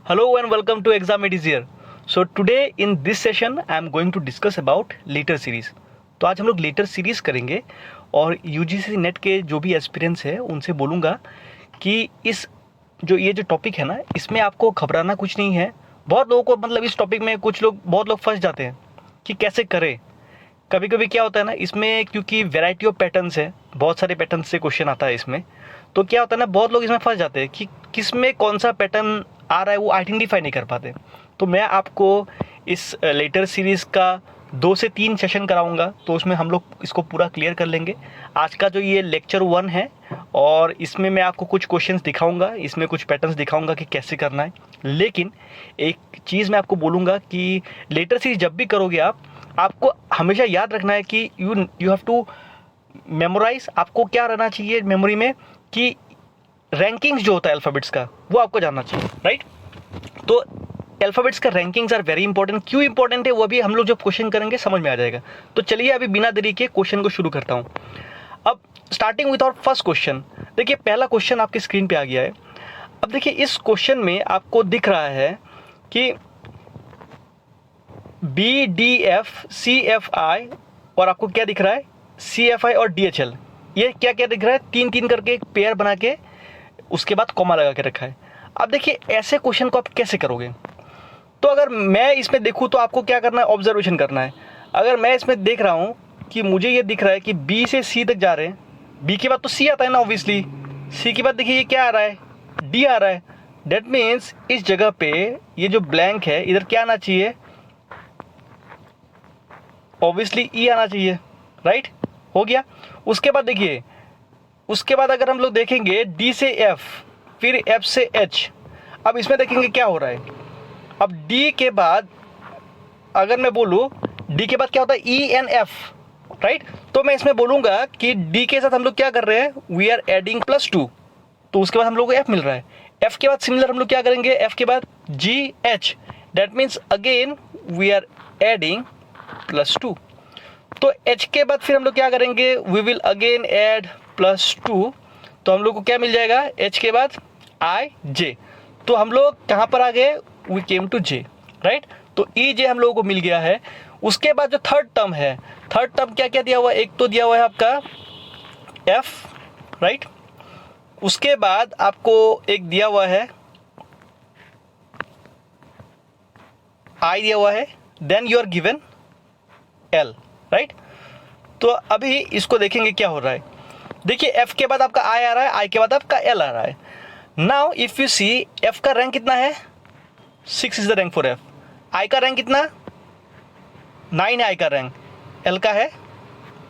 Hello and welcome to Exam It is Here. So today in this session I am going to discuss about letter series. तो आज हम लोग letter series करेंगे और UGC net के जो भी एस्पिरेंट्स है उनसे बोलूँगा कि ये जो टॉपिक है ना, इसमें आपको घबराना कुछ नहीं है. बहुत लोगों को मतलब इस टॉपिक में बहुत लोग फंस जाते हैं कि कैसे करें. कभी कभी क्या होता है ना, इसमें क्योंकि वैरायटी ऑफ पैटर्न्स है, बहुत सारे पैटर्न से क्वेश्चन आता है इसमें. तो क्या होता है ना, बहुत लोग इसमें फंस जाते हैं कि किस में कौन सा पैटर्न आ रहा है वो आइडेंटिफाई नहीं कर पाते. तो मैं आपको इस लेटर सीरीज़ का 2 से 3 सेशन कराऊंगा, तो उसमें हम लोग इसको पूरा क्लियर कर लेंगे. आज का जो ये लेक्चर 1 है और इसमें मैं आपको कुछ क्वेश्चंस दिखाऊंगा, इसमें कुछ पैटर्न्स दिखाऊंगा कि कैसे करना है. लेकिन एक चीज़ मैं आपको बोलूँगा कि लेटर सीरीज जब भी करोगे आपको हमेशा याद रखना है कि यू हैव टू मेमोराइज. आपको क्या रहना चाहिए मेमोरी में कि रैंकिंग्स जो होता है अल्फ़ाबेट्स का वो आपको जानना चाहिए, राइट. तो अल्फ़ाबेट्स का रैंकिंग्स आर वेरी इंपॉर्टेंट. क्यों इंपॉर्टेंट है वो अभी हम लोग जब क्वेश्चन करेंगे समझ में आ जाएगा. तो चलिए अभी बिना देरी के क्वेश्चन को शुरू करता हूँ. अब starting with our first question. देखिए पहला क्वेश्चन आपकी स्क्रीन पे आ गया है. अब देखिए इस क्वेश्चन में आपको दिख रहा है कि BDF CFI और आपको क्या दिख रहा है, CFI और DHL. ये क्या क्या दिख रहा है, 3-3 करके एक पेयर बना के उसके बाद कॉमा लगा के रखा है. अब देखिए ऐसे क्वेश्चन को आप कैसे करोगे. तो अगर मैं इसमें देखूँ तो आपको क्या करना है, ऑब्जर्वेशन करना है. अगर मैं इसमें देख रहा हूँ कि मुझे ये दिख रहा है कि B से C तक जा रहे हैं. B के बाद तो C आता है ना ऑब्वियसली. C के बाद देखिए ये क्या आ रहा है, D आ रहा है. डेट मीन्स इस जगह पे ये जो ब्लैंक है इधर क्या आना चाहिए, ऑब्वियसली E आना चाहिए, राइट. हो गया. उसके बाद देखिए, उसके बाद अगर हम लोग देखेंगे D से F, फिर F से H. अब इसमें देखेंगे क्या हो रहा है. अब D के बाद अगर मैं बोलूँ, D के बाद क्या होता है, ENF, राइट. तो मैं इसमें बोलूँगा कि D के साथ हम लोग क्या कर रहे हैं, वी आर एडिंग +2. तो उसके बाद हम लोग को F मिल रहा है. F के बाद सिमिलर हम लोग क्या करेंगे, F के बाद GH. That means again we are adding +2. तो H के बाद फिर हम लोग क्या करेंगे, वी विल अगेन ऐड +2. तो हम लोग को क्या मिल जाएगा, H के बाद IJ. तो हम लोग कहाँ पर आ गए, we came to J, right. तो EJ हम लोगों को मिल गया है. उसके बाद जो थर्ड टर्म है, थर्ड टर्म क्या क्या दिया हुआ है, एक तो दिया हुआ है आपका F, राइट. उसके बाद आपको एक दिया हुआ है I दिया हुआ है. Then you are given L, right. तो अभी इसको देखेंगे क्या हो रहा है. देखिए F के बाद आपका I आ रहा है, I के बाद आपका L आ रहा है. Now if you see, F का रैंक कितना है, 6 is the rank for F. I का रैंक कितना, 9 है I का रैंक. L का है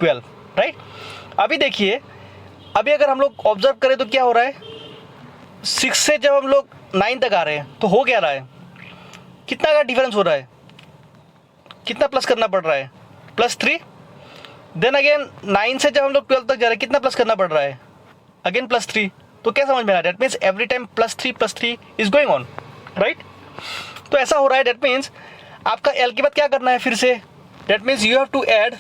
12, राइट. अभी देखिए, अभी अगर हम लोग ऑब्जर्व करें तो क्या हो रहा है, 6 से जब हम लोग 9 तक आ रहे हैं तो हो क्या रहा है, कितना का डिफरेंस हो रहा है, कितना प्लस करना पड़ रहा है, +3. देन अगेन 9 से जब हम लोग 12 तक जा रहे हैं कितना प्लस करना पड़ रहा है, अगेन +3. तो क्या समझ में आ रहा है, that means every time +3 is going on, right. तो ऐसा हो रहा है. डेट मीन्स आपका L के बाद क्या करना है फिर से, that means you have to add,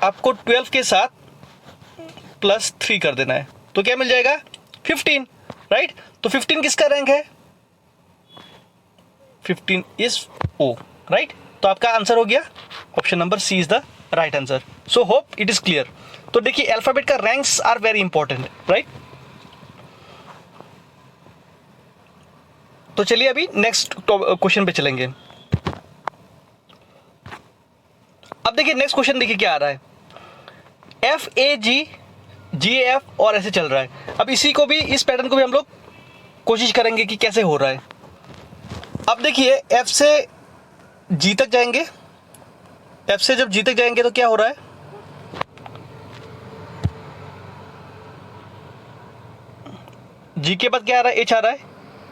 आपको 12 के साथ +3 कर देना है. तो क्या मिल जाएगा, 15, राइट. तो 15 किसका रैंक है, 15 इज O, राइट. तो आपका आंसर हो गया, option number C is the right answer. So hope it is clear. तो देखिए अल्फाबेट का ranks are very important, right. तो चलिए अभी नेक्स्ट क्वेश्चन पे चलेंगे. अब देखिए नेक्स्ट क्वेश्चन, देखिए क्या आ रहा है, FAG GF और ऐसे चल रहा है. अब इसी को भी, इस पैटर्न को भी हम लोग कोशिश करेंगे कि कैसे हो रहा है. अब देखिए F से G तक जाएंगे, F से जब G तक जाएंगे तो क्या हो रहा है, G के बाद क्या आ रहा है, H आ रहा है,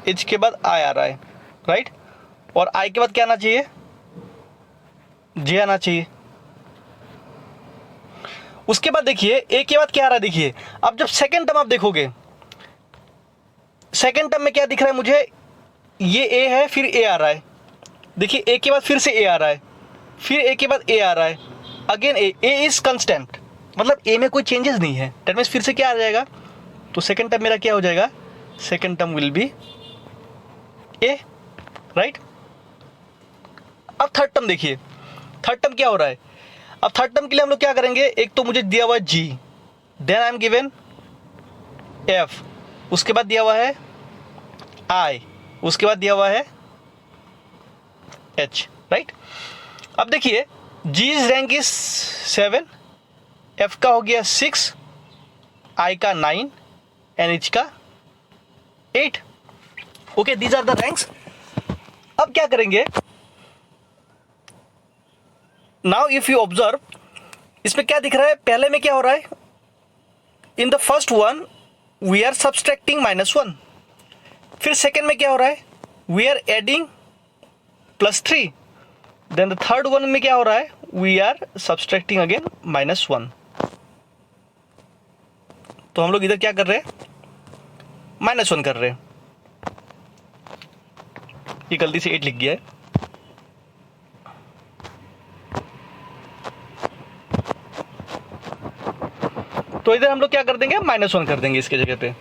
H के बाद I आ रहा है, राइट. और I के बाद क्या आना चाहिए, J आना चाहिए. उसके बाद देखिए A के बाद क्या आ रहा है, देखिए अब जब सेकंड टर्म आप देखोगे, सेकंड टर्म में क्या दिख रहा है मुझे, ये A है, फिर A आ रहा है. देखिए A के बाद फिर से A आ रहा है, फिर A के बाद A आ रहा है, अगेन A इज कंस्टेंट, मतलब A में कोई चेंजेस नहीं है. डेट मीन्स फिर से क्या आ जाएगा, तो सेकंड टर्म मेरा क्या हो जाएगा, second term will be A, right. अब थर्ड टर्म देखिए, थर्ड टर्म क्या हो रहा है। अब थर्ड टर्म के लिए हम लोग क्या करेंगे, एक तो मुझे दिया हुआ है G, then I am given F, उसके बाद दिया हुआ है आई, उसके बाद दिया हुआ है एच, राइट। अब देखिए जी इज रैंक इज 7, एफ का हो गया 6, आई का 9 एंड एच का 8। Okay, these are the ranks. अब क्या करेंगे, नाउ इफ यू ऑब्जर्व, इसमें क्या दिख रहा है, पहले में क्या हो रहा है, in the first one we are subtracting -1, फिर सेकेंड में क्या हो रहा है, we are adding +3, then the third one में क्या हो रहा है, वी आर सब्सट्रैक्टिंग अगेन -1। तो हम लोग इधर क्या कर रहे हैं, -1 कर रहे हैं। ये गलती से 8 लिख गया है। तो इधर हम लोग क्या कर देंगे, -1 कर देंगे इसके जगह पे।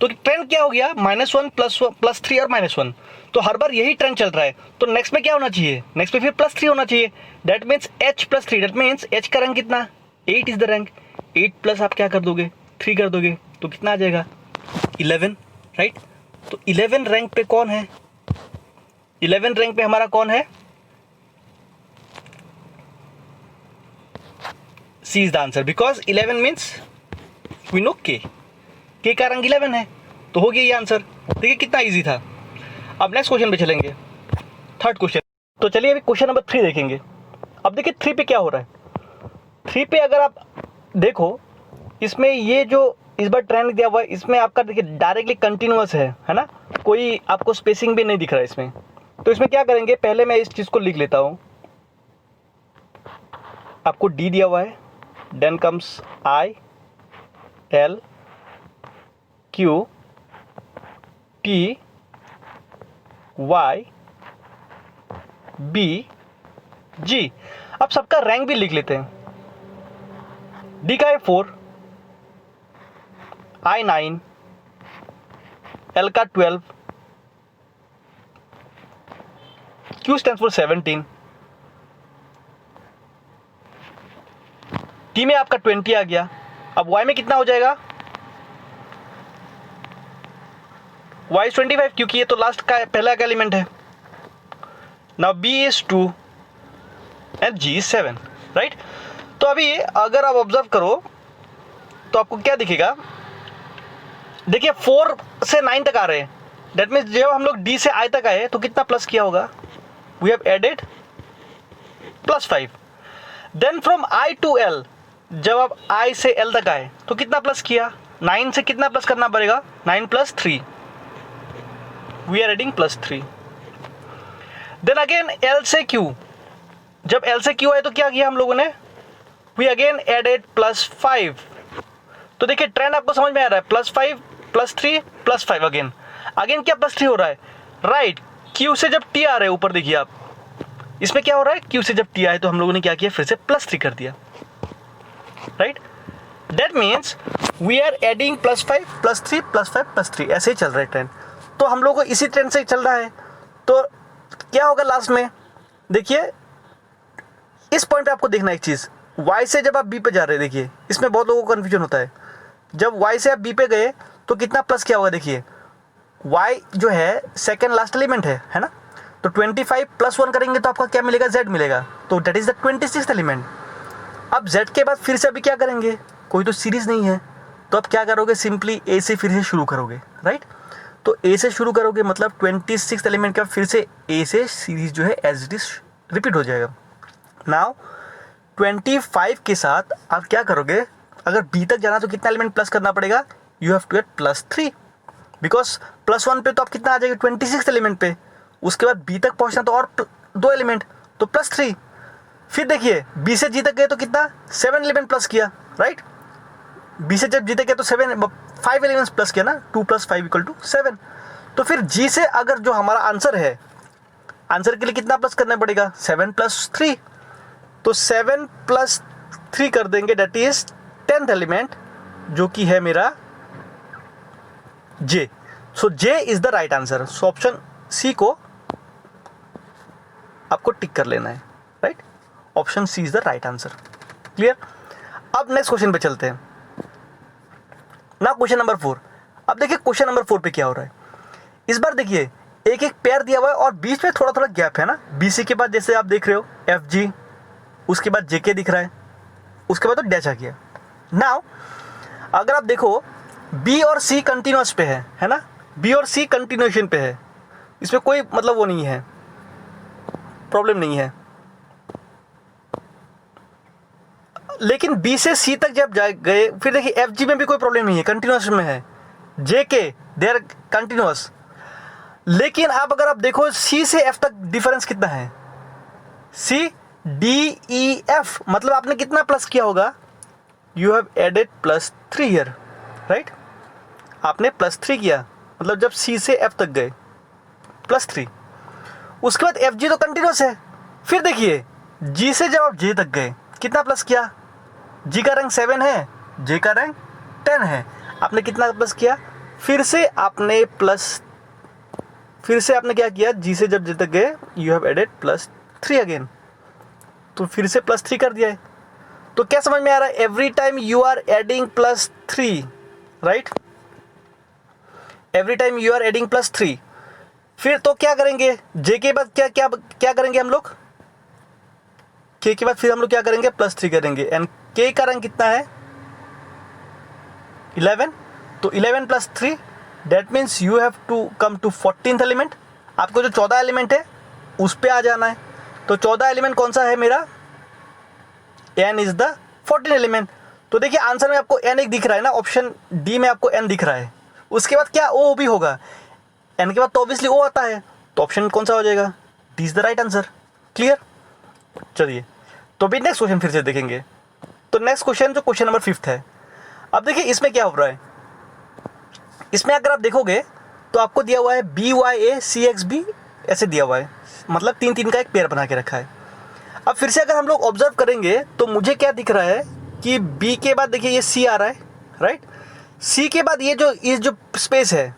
तो ट्रेंड क्या हो गया, -1 +3 और -1। तो हर बार यही ट्रेंड चल रहा है। तो नेक्स्ट में क्या होना चाहिए, नेक्स्ट में फिर +3 होना चाहिए। That means h +3, that means h का रैंक कितना, 8 इज द रैंक। 8 प्लस आप क्या कर दोगे, 3 कर दोगे, तो कितना आ जाएगा, 11, राइट। तो 11 रैंक पे कौन है, 11 रैंक पे हमारा कौन है, C is the answer, because 11 means we know K का रैंक 11 है, तो हो गया ये आंसर। देखिए कितना इजी था। अब नेक्स्ट क्वेश्चन पे चलेंगे, थर्ड क्वेश्चन। तो चलिए अभी क्वेश्चन नंबर 3 देखेंगे। अब देखिए 3 पे क्या हो रहा है। 3 पे अगर आप देखो, इसमें ये जो इस बार ट्रेंड दिया हुआ है, इसमें आपका देखिए डायरेक्टली कंटिन्यूअस है ना, कोई आपको स्पेसिंग भी नहीं दिख रहा है इसमें। तो इसमें क्या करेंगे, पहले मैं इस चीज़ को लिख लेता हूँ। आपको डी दिया हुआ है, then comes I, L, Q, T, Y, B, G. अब सबका रैंक भी लिख लेते हैं। डी का है 4, आई 9, एल का 12, क्यू स्टैंड्स फॉर 17, टी में आपका 20 आ गया। अब वाई में कितना हो जाएगा, y is 25, क्योंकि ये तो लास्ट का पहला का एलिमेंट है। Now b is 2 and g is 7, right. तो अभी अगर आप ऑब्जर्व करो तो आपको क्या दिखेगा, देखिए 4 से 9 तक आ रहे हैं। दैट मीन्स जब हम लोग d से i तक आए तो कितना प्लस किया होगा, we have added +5। Then from i to l, जब आप i से l तक आए तो कितना प्लस किया, 9 से कितना प्लस करना पड़ेगा, 9 + 3, we are adding +3। then again L से Q, जब L से Q आए तो क्या किया हम लोगों ने, we again added +5। तो देखिए ट्रेंड आपको समझ में आ रहा है, +5 +3 +5, अगेन क्या +3 हो रहा है, राइट। Q से जब T आ रहे हैं ऊपर, देखिए आप इसमें क्या हो रहा है, Q से जब T आए तो हम लोगों ने क्या किया, फिर से +3 कर दिया, right. That means we are adding +5 +3 +5 +3, ऐसे ही चल रहा है ट्रेंड। तो हम लोग को इसी ट्रेंड से चल रहा है। तो क्या होगा लास्ट में, देखिए इस पॉइंट पे आपको देखना एक चीज़, y से जब आप b पे जा रहे हैं, देखिए इसमें बहुत लोगों को कन्फ्यूजन होता है। जब y से आप b पे गए तो कितना प्लस क्या होगा, देखिए y जो है सेकेंड लास्ट एलिमेंट है ना। तो 25 + 1 करेंगे तो आपका क्या मिलेगा, z मिलेगा। तो that is the 26th element. अब z के बाद फिर से अभी क्या करेंगे, कोई तो सीरीज़ नहीं है, तो आप क्या करोगे, सिंपली a से फिर से शुरू करोगे, राइट। तो a से शुरू करोगे मतलब 26th एलिमेंट का फिर से a से सीरीज जो है एज इट इज रिपीट हो जाएगा। नाउ 25 के साथ आप क्या करोगे, अगर b तक जाना तो कितना एलिमेंट प्लस करना पड़ेगा, you have to add +3, because +1 पे तो आप कितना आ जाएगा, 26th एलिमेंट पे। उसके बाद b तक पहुंचना तो और 2 एलिमेंट, तो +3। फिर देखिए b से g तक गए तो कितना, 7 एलिमेंट प्लस किया, राइट। b से जब g तक गए तो 5 एलिमेंट्स प्लस किया ना, 2 + 5 = 7। तो फिर g से अगर जो हमारा आंसर है, आंसर के लिए कितना प्लस करना पड़ेगा, 7 + 3। तो 7 + 3 कर देंगे, दैट इज 10th एलिमेंट जो कि है मेरा J. So J is the right answer. So option C को आपको टिक कर लेना है. Right, option C is the right answer. Clear. अब नेक्स्ट क्वेश्चन पे चलते हैं ना. Question number 4. अब देखिए क्वेश्चन नंबर 4 पे क्या हो रहा है. इस बार देखिए एक एक पेयर दिया हुआ है और बीच में थोड़ा थोड़ा गैप है ना. BC के बाद जैसे आप देख रहे हो FG, उसके बाद JK दिख रहा है, उसके बाद तो डैश आ गया. नाउ अगर आप देखो B और C कंटिन्यूअस पे है ना. B और C कंटिन्यूएशन पे है, इसमें कोई मतलब वो नहीं है, प्रॉब्लम नहीं है. लेकिन B से C तक जब गए फिर देखिए FG में भी कोई प्रॉब्लम नहीं है, कंटिन्यूअस में है. JK they are continuous. लेकिन अगर आप देखो C से F तक डिफरेंस कितना है. C D E F मतलब आपने कितना प्लस किया होगा. You have added +3 here. Right, आपने +3 किया मतलब जब C से F तक गए +3. उसके बाद FG तो कंटिन्यूअस है. फिर देखिए G से जब आप J तक गए कितना प्लस किया. G का रैंक 7 है, J का रैंक 10 है. आपने कितना प्लस किया. फिर से आपने क्या किया. G से जब J तक गए यू हैव एडेड +3 अगेन, तो फिर से +3 कर दिया है. तो क्या समझ में आ रहा है. Every time you are adding +3. Right, every time you are adding +3. फिर तो क्या करेंगे J के बाद क्या करेंगे हम लोग. K के बाद फिर हम लोग क्या करेंगे +3 करेंगे. एंड K का रैंक कितना है 11. तो 11 + 3 that means you have to come to 14th element. आपको जो 14 एलिमेंट है उस पे आ जाना है. तो 14 एलिमेंट कौन सा है मेरा. N is the 14 element. तो देखिए आंसर में आपको N एक दिख रहा है ना, ऑप्शन डी में आपको N दिख रहा है. उसके बाद क्या O भी होगा. N के बाद तो ऑब्वियसली O आता है, तो ऑप्शन कौन सा हो जाएगा. D is the right answer. Clear. चलिए तो अभी नेक्स्ट क्वेश्चन फिर से देखेंगे. तो नेक्स्ट क्वेश्चन जो क्वेश्चन नंबर 5 है. अब देखिए इसमें क्या हो रहा है. इसमें अगर आप देखोगे तो आपको दिया हुआ है BYA ऐसे दिया हुआ है, मतलब 3-3 का एक पेयर बना के रखा है. अब फिर से अगर हम लोग ऑब्जर्व करेंगे तो मुझे क्या दिख रहा है कि B के बाद देखिए ये C आ रहा है. राइट, C के बाद ये जो स्पेस है,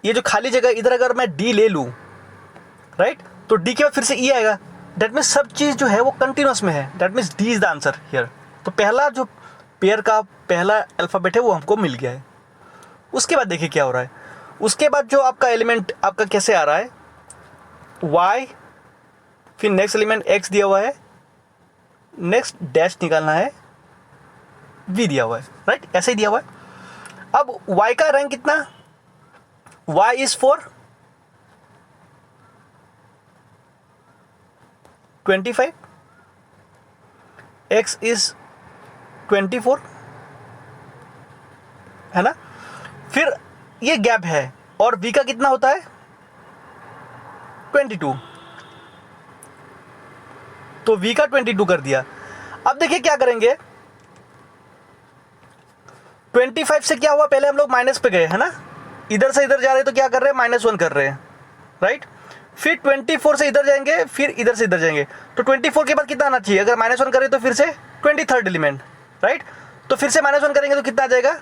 ये जो खाली जगह, इधर अगर मैं D ले लूँ. राइट, तो D के बाद फिर से E आएगा. डेट मीन्स सब चीज़ जो है वो कंटिन्यूस में है. That means D is the answer here. तो पहला जो पेयर का पहला अल्फ़ाबेट है वो हमको मिल गया है. उसके बाद देखिए क्या हो रहा है. उसके बाद जो आपका एलिमेंट आपका कैसे आ रहा है Y, फिर नेक्स्ट एलिमेंट X दिया हुआ है, नेक्स्ट डैश निकालना है, V दिया हुआ है. राइट, ऐसे ही दिया हुआ है. अब Y का रैंक कितना. Y इज 4, 25, X इज 24 है ना. फिर ये गैप है और V का कितना होता है 22. तो V का 22 कर दिया. अब देखिए क्या करेंगे. 25 से क्या हुआ, पहले हम लोग माइनस पे गए है ना, इधर से इधर जा रहे हैं तो क्या कर रहे हैं -1 कर रहे हैं. राइट, फिर 24 से इधर जाएंगे, फिर इधर से इधर जाएंगे. तो 24 के बाद कितना आना चाहिए. अगर -1 करें तो फिर से 23rd एलिमेंट. राइट, तो फिर से -1 करेंगे तो कितना आ जाएगा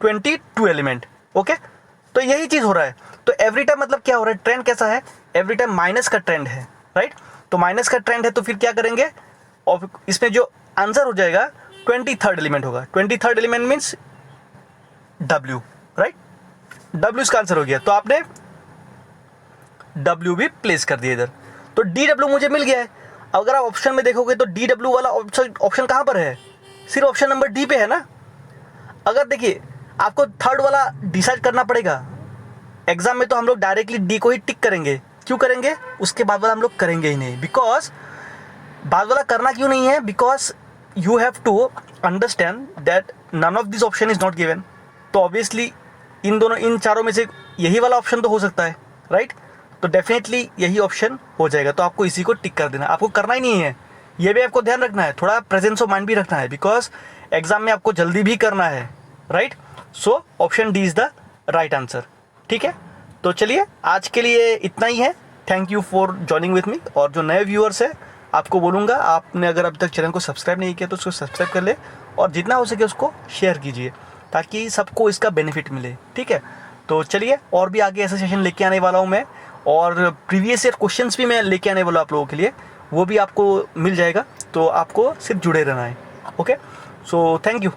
22 एलिमेंट. ओके, तो यही चीज़ हो रहा है. तो एवरी टाइम मतलब क्या हो रहा है, ट्रेंड कैसा है, एवरी टाइम माइनस का ट्रेंड है. राइट, तो माइनस का ट्रेंड है तो फिर क्या करेंगे, और इसमें जो आंसर हो जाएगा 23rd एलिमेंट होगा. 23rd element means W. Right, W इसका आंसर हो गया. तो आपने W भी प्लेस कर दिया इधर. तो DW मुझे मिल गया है. अगर आप ऑप्शन में देखोगे तो DW वाला ऑप्शन कहाँ पर है, सिर्फ ऑप्शन नंबर डी पे है ना. अगर देखिए आपको थर्ड वाला डिसाइड करना पड़ेगा. एग्जाम में तो हम लोग डायरेक्टली डी को ही टिक करेंगे. क्यों करेंगे, उसके बाद वाला हम लोग करेंगे ही नहीं. बिकॉज बाद वाला करना क्यों नहीं है, because you have to understand that none of this option is not given. So obviously इन चारों में से यही वाला ऑप्शन तो हो सकता है. राइट, तो डेफिनेटली यही ऑप्शन हो जाएगा. तो आपको इसी को टिक कर देना, आपको करना ही नहीं है. ये भी आपको ध्यान रखना है, थोड़ा प्रेजेंस ऑफ माइंड भी रखना है, बिकॉज एग्जाम में आपको जल्दी भी करना है. Right, so option D is the right answer. ठीक है, तो चलिए आज के लिए इतना ही है. Thank you for joining with me. और जो नए व्यूअर्स है आपको बोलूँगा, आपने अगर अभी तक चैनल को सब्सक्राइब नहीं किया तो उसको सब्सक्राइब कर ले और जितना हो सके उसको शेयर कीजिए ताकि सबको इसका बेनिफिट मिले। ठीक है, तो चलिए और भी आगे ऐसा सेशन लेके आने वाला हूँ मैं, और प्रीवियस ईयर क्वेश्चंस भी मैं लेके आने वाला हूँ आप लोगों के लिए, वो भी आपको मिल जाएगा। तो आपको सिर्फ जुड़े रहना है। Okay, so thank you.